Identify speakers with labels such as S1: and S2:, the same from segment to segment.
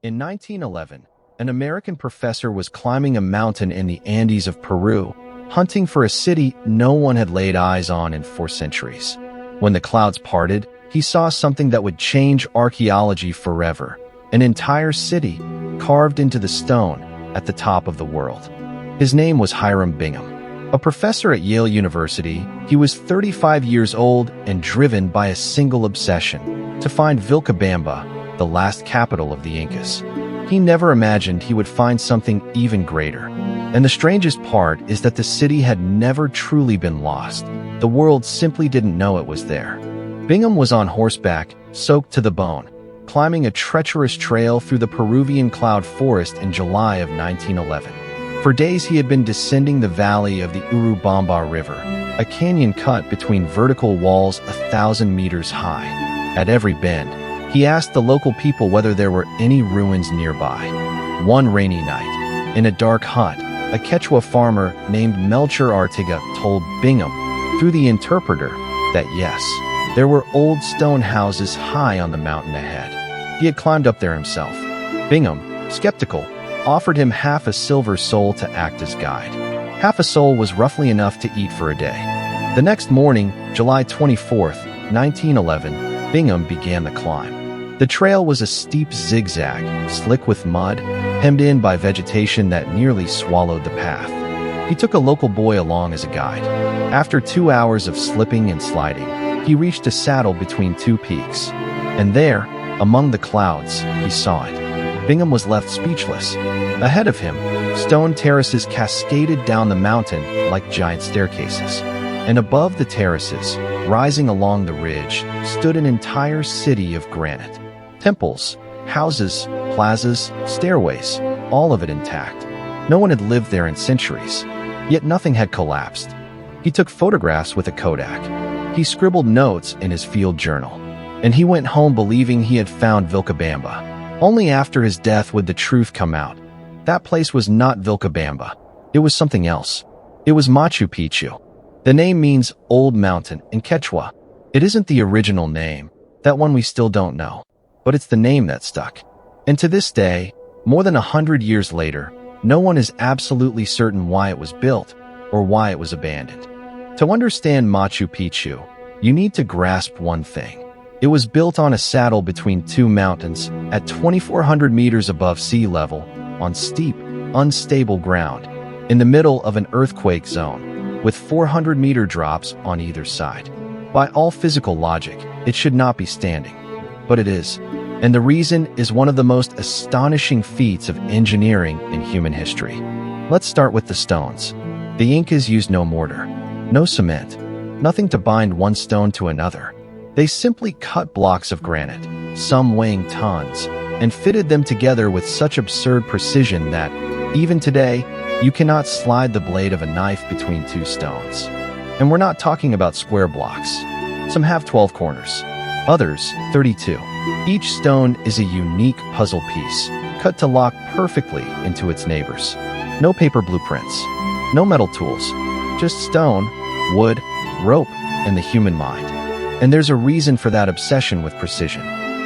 S1: In 1911, an American professor was climbing a mountain in the Andes of Peru, hunting for a city no one had laid eyes on in 4 centuries. When the clouds parted, he saw something that would change archaeology forever: an entire city carved into the stone at the top of the world. His name was Hiram Bingham. A professor at Yale University, he was 35 years old and driven by a single obsession: to find Vilcabamba, the last capital of the Incas. He never imagined he would find something even greater. And the strangest part is that the city had never truly been lost. The world simply didn't know it was there. Bingham was on horseback, soaked to the bone, climbing a treacherous trail through the Peruvian cloud forest in July of 1911. For days he had been descending the valley of the Urubamba River, a canyon cut between vertical walls 1,000 meters high. At every bend, he asked the local people whether there were any ruins nearby. One rainy night, in a dark hut, a Quechua farmer named Melchor Artiga told Bingham, through the interpreter, that yes, there were old stone houses high on the mountain ahead. He had climbed up there himself. Bingham, skeptical, offered him half a silver sol to act as guide. Half a sol was roughly enough to eat for a day. The next morning, July 24th, 1911, Bingham began the climb. The trail was a steep zigzag, slick with mud, hemmed in by vegetation that nearly swallowed the path. He took a local boy along as a guide. After 2 hours of slipping and sliding, he reached a saddle between two peaks. And there, among the clouds, he saw it. Bingham was left speechless. Ahead of him, stone terraces cascaded down the mountain like giant staircases. And above the terraces, rising along the ridge, stood an entire city of granite. Temples, houses, plazas, stairways, all of it intact. No one had lived there in centuries, yet nothing had collapsed. He took photographs with a Kodak. He scribbled notes in his field journal. And he went home believing he had found Vilcabamba. Only after his death would the truth come out. That place was not Vilcabamba. It was something else. It was Machu Picchu. The name means Old Mountain in Quechua. It isn't the original name, that one we still don't know. But it's the name that stuck. And to this day, more than 100 years later, no one is absolutely certain why it was built or why it was abandoned. To understand Machu Picchu, you need to grasp one thing. It was built on a saddle between two mountains at 2,400 meters above sea level on steep, unstable ground in the middle of an earthquake zone with 400-meter drops on either side. By all physical logic, it should not be standing. But it is. And the reason is one of the most astonishing feats of engineering in human history. Let's start with the stones. The Incas used no mortar, no cement, nothing to bind one stone to another. They simply cut blocks of granite, some weighing tons, and fitted them together with such absurd precision that, even today, you cannot slide the blade of a knife between two stones. And we're not talking about square blocks. Some have 12 corners, others 32. Each stone is a unique puzzle piece, cut to lock perfectly into its neighbors. No paper blueprints, no metal tools, just stone, wood, rope, and the human mind. And there's a reason for that obsession with precision.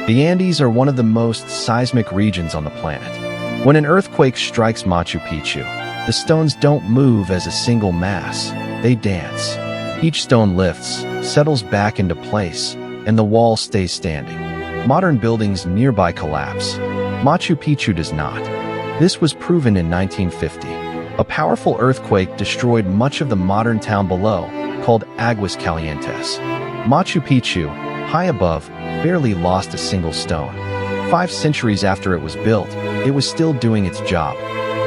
S1: The Andes are one of the most seismic regions on the planet. When an earthquake strikes Machu Picchu, the stones don't move as a single mass, they dance. Each stone lifts, settles back into place, and the wall stays standing. Modern buildings nearby collapse. Machu Picchu does not. This was proven in 1950. A powerful earthquake destroyed much of the modern town below, called Aguas Calientes. Machu Picchu, high above, barely lost a single stone. 5 centuries after it was built, it was still doing its job.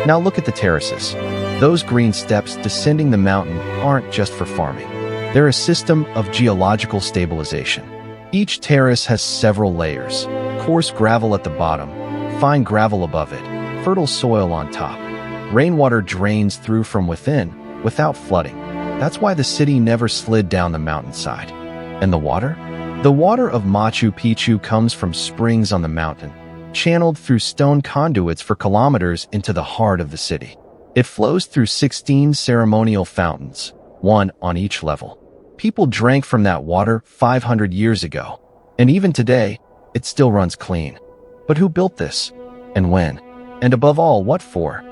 S1: Now look at the terraces. Those green steps descending the mountain aren't just for farming. They're a system of geological stabilization. Each terrace has several layers: coarse gravel at the bottom, fine gravel above it, fertile soil on top. Rainwater drains through from within without flooding. That's why the city never slid down the mountainside. And the water? The water of Machu Picchu comes from springs on the mountain, channeled through stone conduits for kilometers into the heart of the city. It flows through 16 ceremonial fountains, one on each level. People drank from that water 500 years ago, and even today, it still runs clean. But who built this? And when? And above all, what for?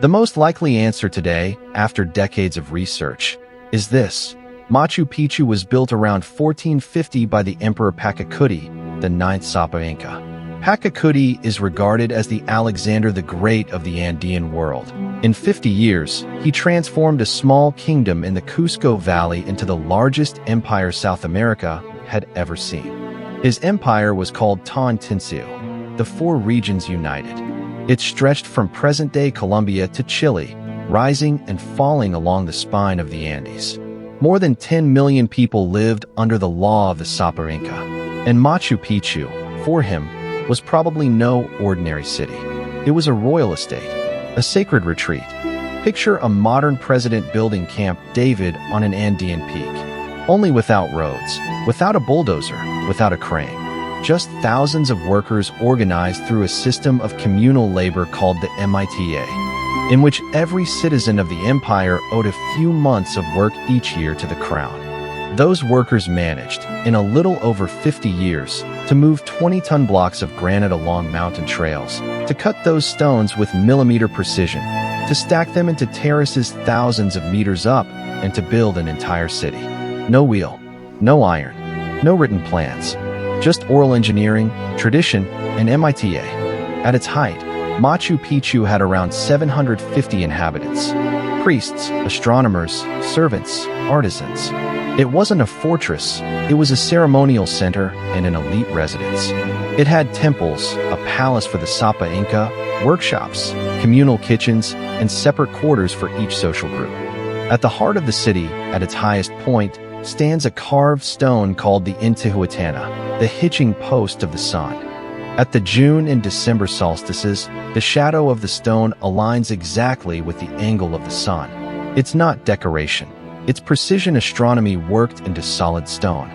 S1: The most likely answer today, after decades of research, is this. Machu Picchu was built around 1450 by the Emperor Pachacuti, the ninth Sapa Inca. Pachacuti is regarded as the Alexander the Great of the Andean world. In 50 years, he transformed a small kingdom in the Cusco Valley into the largest empire South America had ever seen. His empire was called Toantinsuyo, the four regions united. It stretched from present-day Colombia to Chile, rising and falling along the spine of the Andes. More than 10 million people lived under the law of the Sapa Inca. And Machu Picchu, for him, was probably no ordinary city. It was a royal estate, a sacred retreat. Picture a modern president building Camp David on an Andean peak. Only without roads, without a bulldozer, without a crane. Just thousands of workers organized through a system of communal labor called the MITA, in which every citizen of the empire owed a few months of work each year to the crown. Those workers managed, in a little over 50 years, to move 20-ton blocks of granite along mountain trails, to cut those stones with millimeter precision, to stack them into terraces thousands of meters up, and to build an entire city. No wheel, no iron, no written plans, just oral engineering, tradition, and MITA. At its height, Machu Picchu had around 750 inhabitants. Priests, astronomers, servants, artisans. It wasn't a fortress, it was a ceremonial center and an elite residence. It had temples, a palace for the Sapa Inca, workshops, communal kitchens, and separate quarters for each social group. At the heart of the city, at its highest point, stands a carved stone called the Intihuatana, the hitching post of the sun. At the June and December solstices, the shadow of the stone aligns exactly with the angle of the sun. It's not decoration. It's precision astronomy worked into solid stone.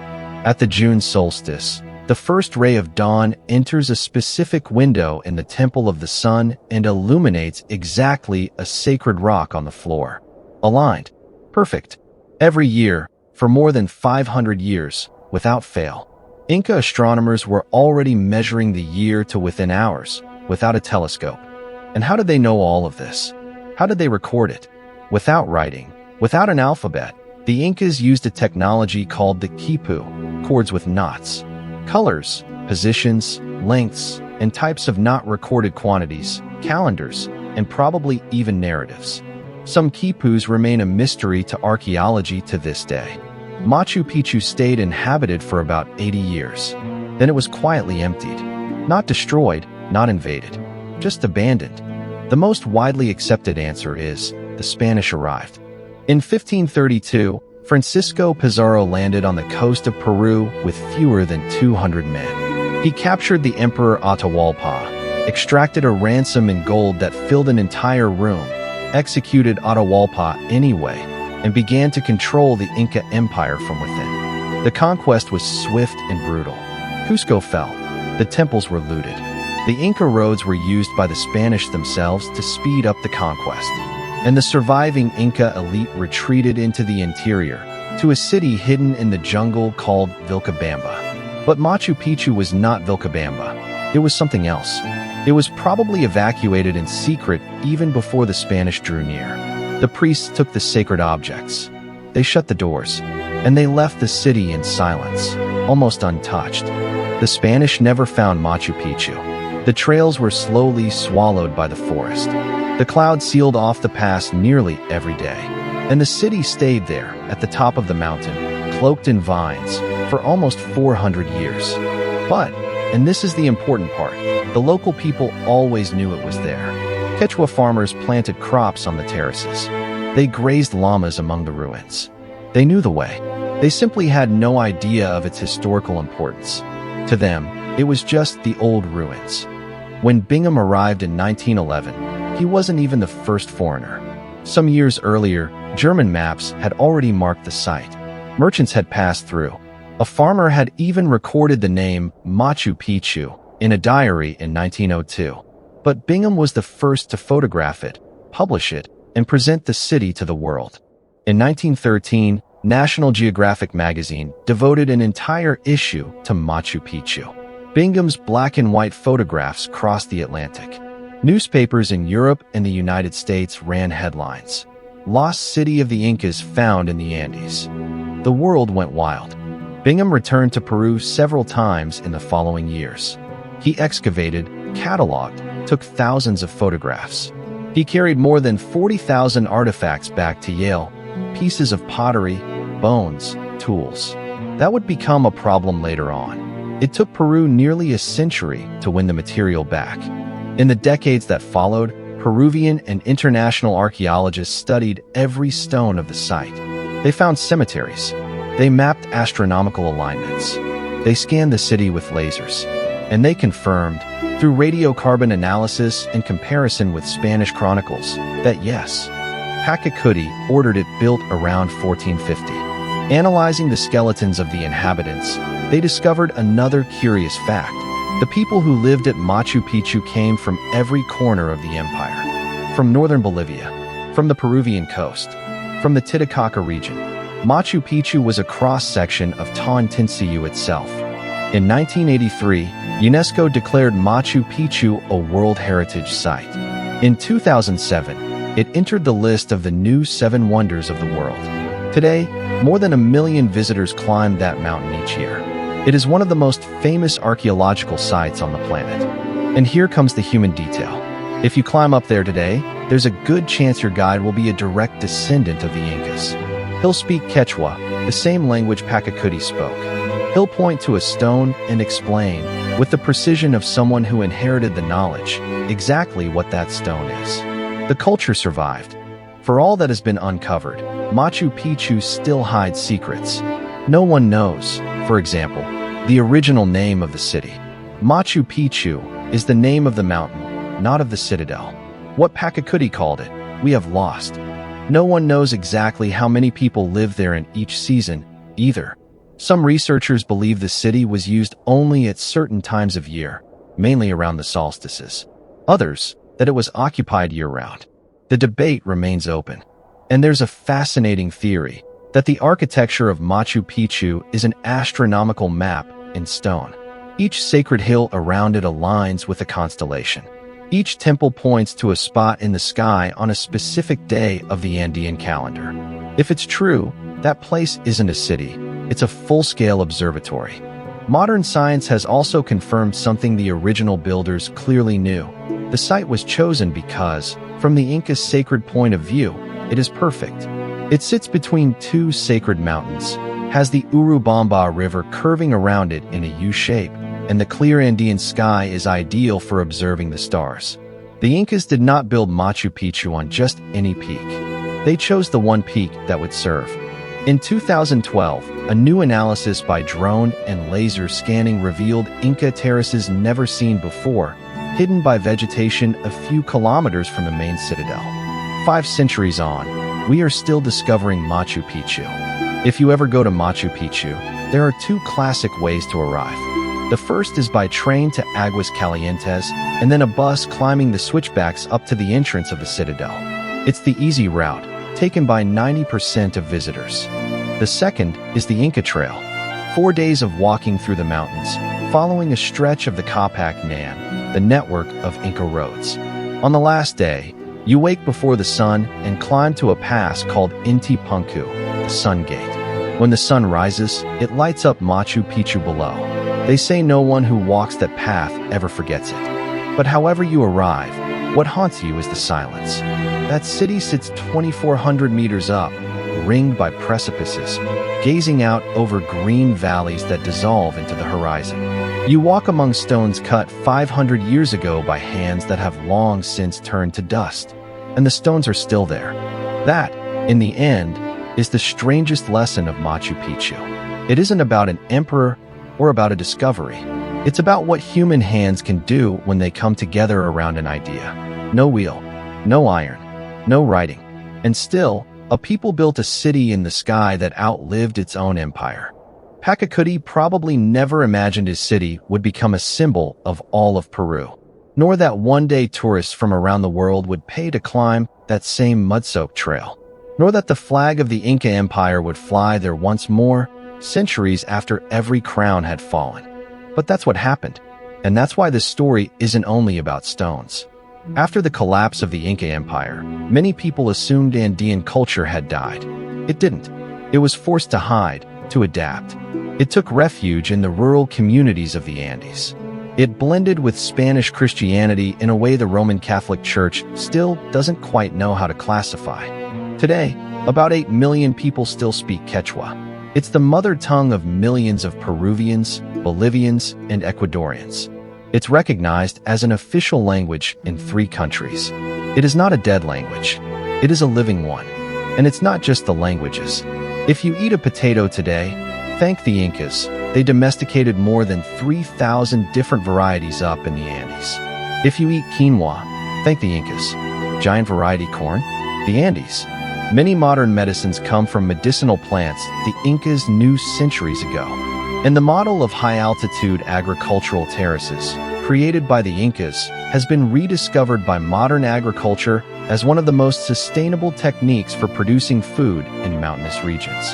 S1: At the June solstice, the first ray of dawn enters a specific window in the temple of the sun and illuminates exactly a sacred rock on the floor. Aligned. Perfect. Every year, for more than 500 years, without fail. Inca astronomers were already measuring the year to within hours, without a telescope. And how did they know all of this? How did they record it? Without writing, without an alphabet, the Incas used a technology called the quipu, cords with knots. Colors, positions, lengths, and types of not recorded quantities, calendars, and probably even narratives. Some quipus remain a mystery to archaeology to this day. Machu Picchu stayed inhabited for about 80 years. Then it was quietly emptied. Not destroyed, not invaded, just abandoned. The most widely accepted answer is, the Spanish arrived. In 1532, Francisco Pizarro landed on the coast of Peru with fewer than 200 men. He captured the Emperor Atahualpa, extracted a ransom in gold that filled an entire room, executed Atahualpa anyway, and began to control the Inca Empire from within. The conquest was swift and brutal. Cusco fell. The temples were looted. The Inca roads were used by the Spanish themselves to speed up the conquest. And the surviving Inca elite retreated into the interior, to a city hidden in the jungle called Vilcabamba. But Machu Picchu was not Vilcabamba. It was something else. It was probably evacuated in secret even before the Spanish drew near. The priests took the sacred objects. They shut the doors, and they left the city in silence, almost untouched. The Spanish never found Machu Picchu. The trails were slowly swallowed by the forest. The cloud sealed off the pass nearly every day, and the city stayed there at the top of the mountain, cloaked in vines, for almost 400 years. But, and this is the important part, the local people always knew it was there. Quechua farmers planted crops on the terraces. They grazed llamas among the ruins. They knew the way. They simply had no idea of its historical importance. To them, it was just the old ruins. When Bingham arrived in 1911, he wasn't even the first foreigner. Some years earlier, German maps had already marked the site. Merchants had passed through. A farmer had even recorded the name Machu Picchu in a diary in 1902. But Bingham was the first to photograph it, publish it, and present the city to the world. In 1913, National Geographic magazine devoted an entire issue to Machu Picchu. Bingham's black and white photographs crossed the Atlantic. Newspapers in Europe and the United States ran headlines: "Lost City of the Incas Found in the Andes." The world went wild. Bingham returned to Peru several times in the following years. He excavated, cataloged, took thousands of photographs. He carried more than 40,000 artifacts back to Yale: pieces of pottery, bones, tools. That would become a problem later on. It took Peru nearly a century to win the material back. In the decades that followed, Peruvian and international archaeologists studied every stone of the site. They found cemeteries. They mapped astronomical alignments. They scanned the city with lasers. And they confirmed, through radiocarbon analysis and comparison with Spanish chronicles, that yes, Pachacuti ordered it built around 1450. Analyzing the skeletons of the inhabitants, they discovered another curious fact. The people who lived at Machu Picchu came from every corner of the empire. From northern Bolivia, from the Peruvian coast, from the Titicaca region. Machu Picchu was a cross-section of Tawantinsuyu itself. In 1983, UNESCO declared Machu Picchu a World Heritage Site. In 2007, it entered the list of the new 7 wonders of the world. Today, more than 1 million visitors climb that mountain each year. It is one of the most famous archaeological sites on the planet. And here comes the human detail. If you climb up there today, there's a good chance your guide will be a direct descendant of the Incas. He'll speak Quechua, the same language Pachacuti spoke. He'll point to a stone and explain, with the precision of someone who inherited the knowledge, exactly what that stone is. The culture survived. For all that has been uncovered, Machu Picchu still hides secrets. No one knows, for example, the original name of the city. Machu Picchu is the name of the mountain, not of the citadel. What Pachacuti called it, we have lost. No one knows exactly how many people live there in each season, either. Some researchers believe the city was used only at certain times of year, mainly around the solstices. Others, that it was occupied year-round. The debate remains open. And there's a fascinating theory that the architecture of Machu Picchu is an astronomical map in stone. Each sacred hill around it aligns with a constellation. Each temple points to a spot in the sky on a specific day of the Andean calendar. If it's true, that place isn't a city, it's a full-scale observatory. Modern science has also confirmed something the original builders clearly knew. The site was chosen because, from the Inca's sacred point of view, it is perfect. It sits between 2 sacred mountains, has the Urubamba River curving around it in a U shape, and the clear Andean sky is ideal for observing the stars. The Incas did not build Machu Picchu on just any peak. They chose the one peak that would serve. In 2012, a new analysis by drone and laser scanning revealed Inca terraces never seen before, hidden by vegetation a few kilometers from the main citadel. 5 centuries on, we are still discovering Machu Picchu. If you ever go to Machu Picchu, there are 2 classic ways to arrive. The first is by train to Aguas Calientes, and then a bus climbing the switchbacks up to the entrance of the citadel. It's the easy route, taken by 90% of visitors. The second is the Inca Trail. 4 days of walking through the mountains, following a stretch of the Capac Nan, the network of Inca roads. On the last day, you wake before the sun and climb to a pass called Intihuatana, the Sun Gate. When the sun rises, it lights up Machu Picchu below. They say no one who walks that path ever forgets it. But however you arrive, what haunts you is the silence. That city sits 2,400 meters up, ringed by precipices, gazing out over green valleys that dissolve into the horizon. You walk among stones cut 500 years ago by hands that have long since turned to dust, and the stones are still there. That, in the end, is the strangest lesson of Machu Picchu. It isn't about an emperor or about a discovery. It's about what human hands can do when they come together around an idea. No wheel, no iron, no writing. And still, a people built a city in the sky that outlived its own empire. Pachacuti probably never imagined his city would become a symbol of all of Peru, nor that one day tourists from around the world would pay to climb that same mud-soaked trail, nor that the flag of the Inca Empire would fly there once more, centuries after every crown had fallen. But that's what happened, and that's why this story isn't only about stones. After the collapse of the Inca Empire, many people assumed Andean culture had died. It didn't. It was forced to hide, to adapt. It took refuge in the rural communities of the Andes. It blended with Spanish Christianity in a way the Roman Catholic Church still doesn't quite know how to classify. Today, about 8 million people still speak Quechua. It's the mother tongue of millions of Peruvians, Bolivians, and Ecuadorians. It's recognized as an official language in 3 countries. It is not a dead language. It is a living one. And it's not just the languages. If you eat a potato today, thank the Incas. They domesticated more than 3,000 different varieties up in the Andes. If you eat quinoa, thank the Incas. Giant variety corn, the Andes. Many modern medicines come from medicinal plants the Incas knew centuries ago. And the model of high-altitude agricultural terraces, created by the Incas, has been rediscovered by modern agriculture as one of the most sustainable techniques for producing food in mountainous regions.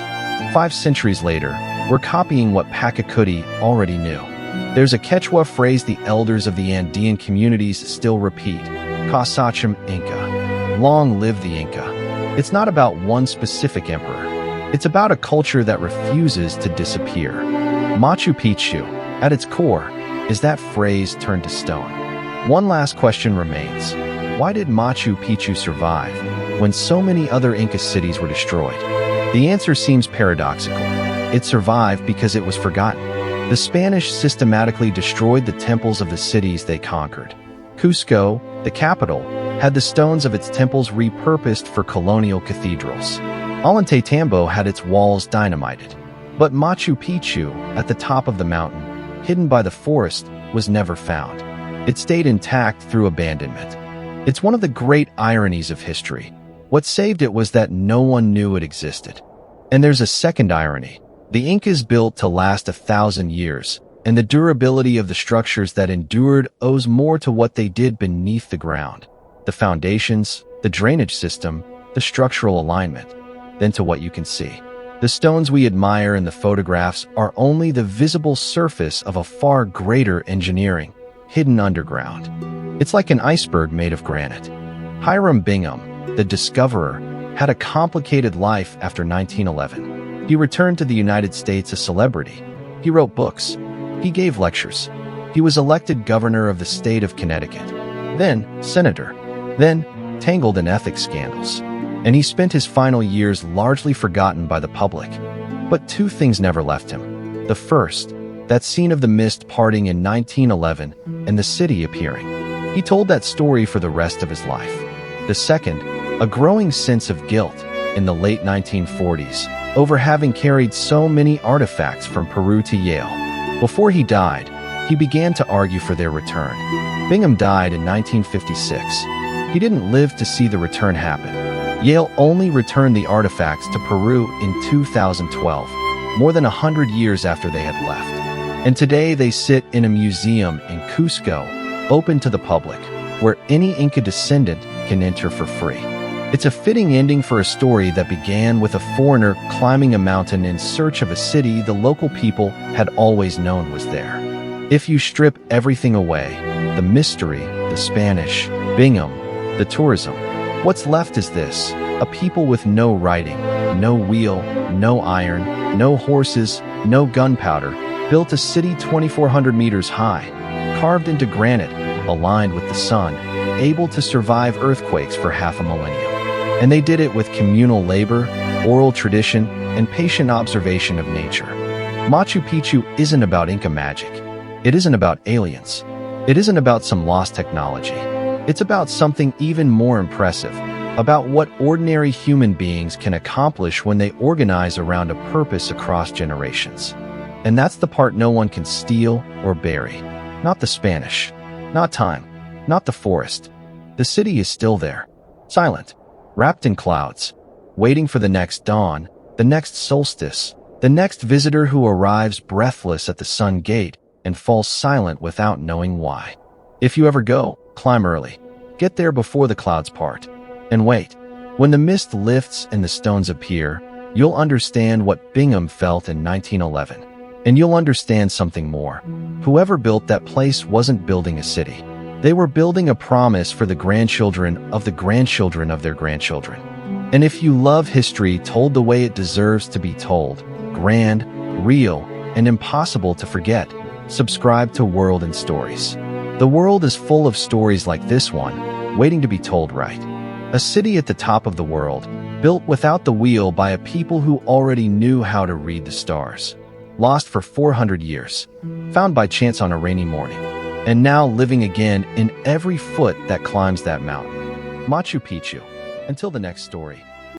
S1: 5 centuries later, we're copying what Pachacuti already knew. There's a Quechua phrase the elders of the Andean communities still repeat, Kasachim Inca. Long live the Inca. It's not about one specific emperor. It's about a culture that refuses to disappear. Machu Picchu, at its core, is that phrase turned to stone. One last question remains. Why did Machu Picchu survive when so many other Inca cities were destroyed? The answer seems paradoxical. It survived because it was forgotten. The Spanish systematically destroyed the temples of the cities they conquered. Cusco, the capital, had the stones of its temples repurposed for colonial cathedrals. Ollantaytambo had its walls dynamited. But Machu Picchu, at the top of the mountain, hidden by the forest, was never found. It stayed intact through abandonment. It's one of the great ironies of history. What saved it was that no one knew it existed. And there's a second irony. The Incas built to last 1,000 years, and the durability of the structures that endured owes more to what they did beneath the ground, the foundations, the drainage system, the structural alignment, than to what you can see. The stones we admire in the photographs are only the visible surface of a far greater engineering, hidden underground. It's like an iceberg made of granite. Hiram Bingham, the discoverer, had a complicated life after 1911. He returned to the United States a celebrity. He wrote books. He gave lectures. He was elected governor of the state of Connecticut. Then, senator. Then, tangled in ethics scandals. And he spent his final years largely forgotten by the public. But 2 things never left him. The first, that scene of the mist parting in 1911 and the city appearing. He told that story for the rest of his life. The second, a growing sense of guilt in the late 1940s over having carried so many artifacts from Peru to Yale. Before he died, he began to argue for their return. Bingham died in 1956. He didn't live to see the return happen. Yale only returned the artifacts to Peru in 2012, more than 100 years after they had left. And today they sit in a museum in Cusco, open to the public, where any Inca descendant can enter for free. It's a fitting ending for a story that began with a foreigner climbing a mountain in search of a city the local people had always known was there. If you strip everything away, the mystery, the Spanish, Bingham, the tourism, what's left is this: a people with no writing, no wheel, no iron, no horses, no gunpowder, built a city 2,400 meters high, carved into granite, aligned with the sun, able to survive earthquakes for half a millennium. And they did it with communal labor, oral tradition, and patient observation of nature. Machu Picchu isn't about Inca magic. It isn't about aliens. It isn't about some lost technology. It's about something even more impressive, about what ordinary human beings can accomplish when they organize around a purpose across generations. And that's the part no one can steal or bury. Not the Spanish, not time, not the forest. The city is still there, silent, wrapped in clouds, waiting for the next dawn, the next solstice, the next visitor who arrives breathless at the sun gate and falls silent without knowing why. If you ever go, climb early. Get there before the clouds part. And wait. When the mist lifts and the stones appear, you'll understand what Bingham felt in 1911. And you'll understand something more. Whoever built that place wasn't building a city. They were building a promise for the grandchildren of the grandchildren of their grandchildren. And if you love history told the way it deserves to be told, grand, real, and impossible to forget, subscribe to World and Stories. The world is full of stories like this one, waiting to be told right. A city at the top of the world, built without the wheel by a people who already knew how to read the stars. Lost for 400 years, found by chance on a rainy morning, and now living again in every foot that climbs that mountain. Machu Picchu. Until the next story.